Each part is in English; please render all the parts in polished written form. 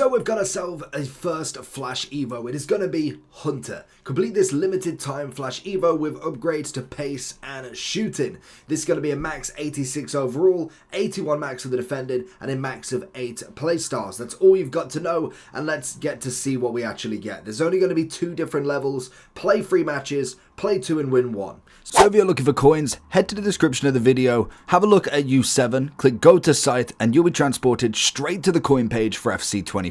So we've got ourselves a first Flash EVO. It is going to be Hunter. Complete this limited time Flash EVO with upgrades to pace and shooting. This is going to be a max 86 overall, 81 max for the defending, and a max of 8 playstyles. That's all you've got to know, and let's get to see what we actually get. There's only going to be 2 different levels. Play 3 matches, play 2 and win 1. So if you're looking for coins, head to the description of the video, have a look at U7, click go to site, and you'll be transported straight to the coin page for FC25.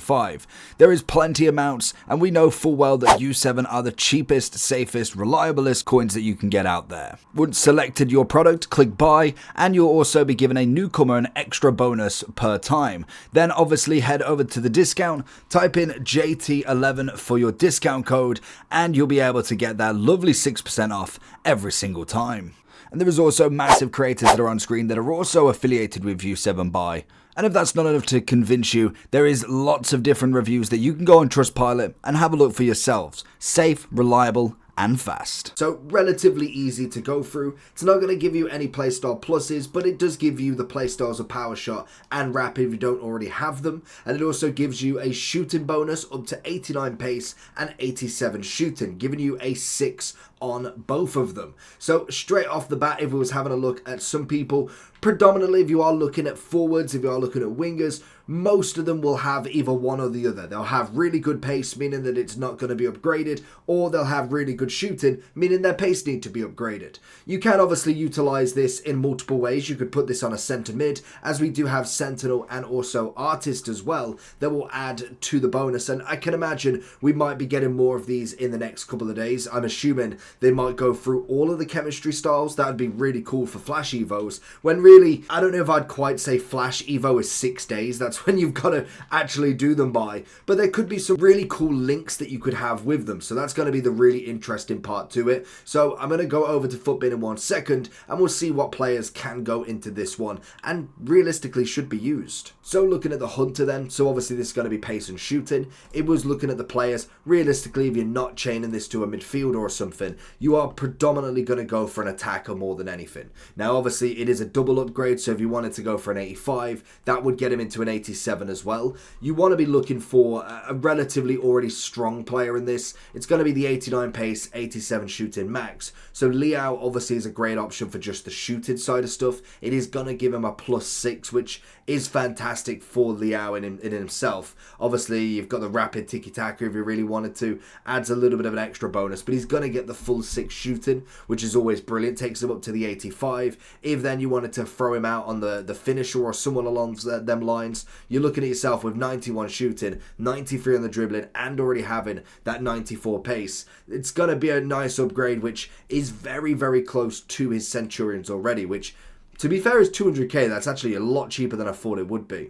There is plenty of mounts, and we know full well that U7 are the cheapest, safest, reliablest coins that you can get out there. Once selected your product, click buy, and you'll also be given a newcomer an extra bonus per time. Then obviously head over to the discount, type in JT11 for your discount code, and you'll be able to get that lovely 6% off every single time. And there is also massive creators that are on screen that are also affiliated with U7 Buy. And if that's not enough to convince you, there is lots of different reviews that you can go on Trustpilot and have a look for yourselves. Safe, reliable, and fast. So relatively easy to go through. It's not going to give you any playstyle pluses, but it does give you the playstyles of Power Shot and Rapid if you don't already have them. And it also gives you a shooting bonus up to 89 pace and 87 shooting, giving you a 6 on both of them. So straight off the bat, if we was having a look at some people, predominantly if you are looking at forwards, if you are looking at wingers, most of them will have either one or the other. They'll have really good pace, meaning that it's not going to be upgraded, or they'll have really good shooting, meaning their pace need to be upgraded. You can obviously utilize this in multiple ways. You could put this on a center mid, as we do have Sentinel and also Artist as well, that will add to the bonus. And I can imagine we might be getting more of these in the next couple of days. I'm assuming they might go through all of the chemistry styles. That would be really cool for Flash EVOs, when really, I don't know if I'd quite say Flash EVO is 6 days. That's when you've got to actually do them by. But there could be some really cool links that you could have with them. So that's going to be the really interesting part to it. So I'm going to go over to Footbin in 1 second, and we'll see what players can go into this one and realistically should be used. So looking at the Hunter then, so obviously this is going to be pace and shooting. It was looking at the players. Realistically, if you're not chaining this to a midfielder or something, you are predominantly going to go for an attacker more than anything. Now obviously it is a double upgrade, so if you wanted to go for an 85, that would get him into an 87 as well. You want to be looking for a relatively already strong player in this. It's going to be the 89 pace, 87 shooting max. So Liao obviously is a great option for just the shooting side of stuff. It is going to give him a +6, which is fantastic for Liao in himself. Obviously you've got the rapid tiki-taka if you really wanted to. Adds a little bit of an extra bonus, but he's going to get the full 6 shooting, which is always brilliant. Takes him up to the 85. If then you wanted to throw him out on the finisher or someone along them lines, you're looking at yourself with 91 shooting, 93 on the dribbling, and already having that 94 pace. It's going to be a nice upgrade, which is very, very close to his Centurions already, which, to be fair, is 200k. That's actually a lot cheaper than I thought it would be.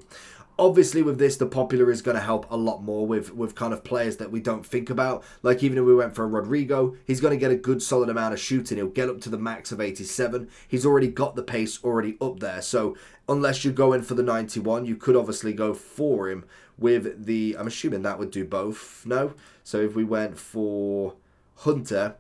Obviously with this, the popular is going to help a lot more with kind of players that we don't think about. Like even if we went for a Rodrigo, he's going to get a good solid amount of shooting. He'll get up to the max of 87. He's already got the pace already up there. So unless you're going for the 91, you could obviously go for him with the, I'm assuming that would do both. No? So if we went for Hunter,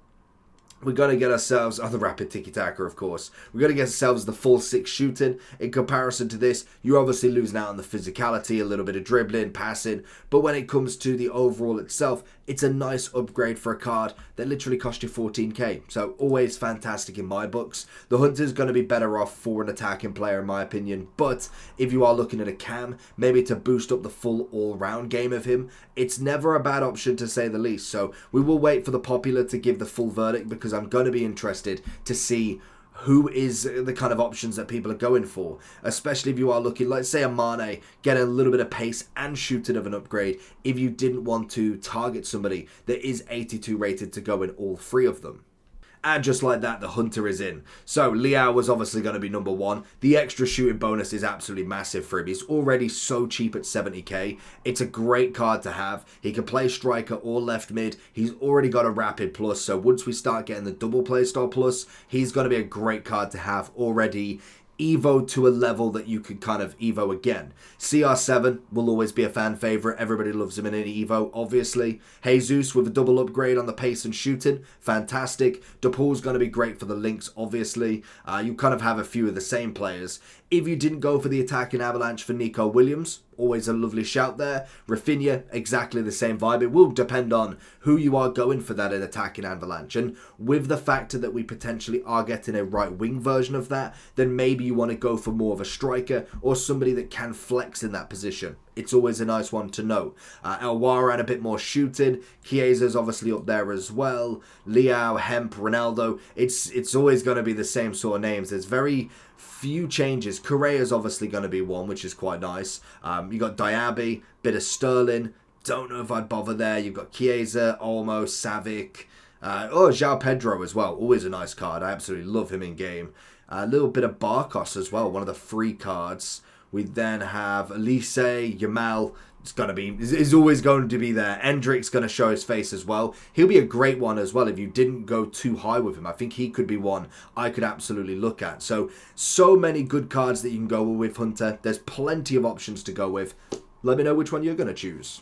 we're going to get ourselves, the rapid tiki-taka of course, we're going to get ourselves the full 6 shooting. In comparison to this, you're obviously losing out on the physicality, a little bit of dribbling, passing, but when it comes to the overall itself, it's a nice upgrade for a card that literally cost you 14k. So always fantastic in my books. The Hunter's going to be better off for an attacking player in my opinion, but if you are looking at a cam, maybe to boost up the full all-round game of him, it's never a bad option to say the least. So we will wait for the popular to give the full verdict, because I'm going to be interested to see who is the kind of options that people are going for, especially if you are looking, let's say a Mane, get a little bit of pace and shooting of an upgrade if you didn't want to target somebody that is 82 rated to go in all 3 of them. And just like that, the Hunter is in. So Liao was obviously going to be number 1. The extra shooting bonus is absolutely massive for him. He's already so cheap at 70k. It's a great card to have. He can play striker or left mid. He's already got a rapid plus. So once we start getting the double playstyle plus, he's going to be a great card to have already Evo to a level that you could kind of Evo again. CR7 will always be a fan favorite. Everybody loves him in an Evo, obviously. Jesus with a double upgrade on the pace and shooting, fantastic. DePaul's going to be great for the links, obviously. You kind of have a few of the same players. If you didn't go for the attacking avalanche for Nico Williams, always a lovely shout there. Rafinha, exactly the same vibe. It will depend on who you are going for that attacking avalanche. And with the factor that we potentially are getting a right wing version of that, then maybe you want to go for more of a striker or somebody that can flex in that position. It's always a nice one to know. Elwara and a bit more shooting. Chiesa's obviously up there as well. Leao, Hemp, Ronaldo. It's always going to be the same sort of names. There's very few changes. Correa's obviously going to be one, which is quite nice. You got Diaby, bit of Sterling. Don't know if I'd bother there. You've got Chiesa, Olmo, Savic. João Pedro as well. Always a nice card. I absolutely love him in game. A little bit of Barkos as well. One of the free cards. We then have Elise, Yamal. Is always going to be there. Endrick's going to show his face as well. He'll be a great one as well if you didn't go too high with him. I think he could be one I could absolutely look at. So many good cards that you can go with Hunter. There's plenty of options to go with. Let me know which one you're going to choose.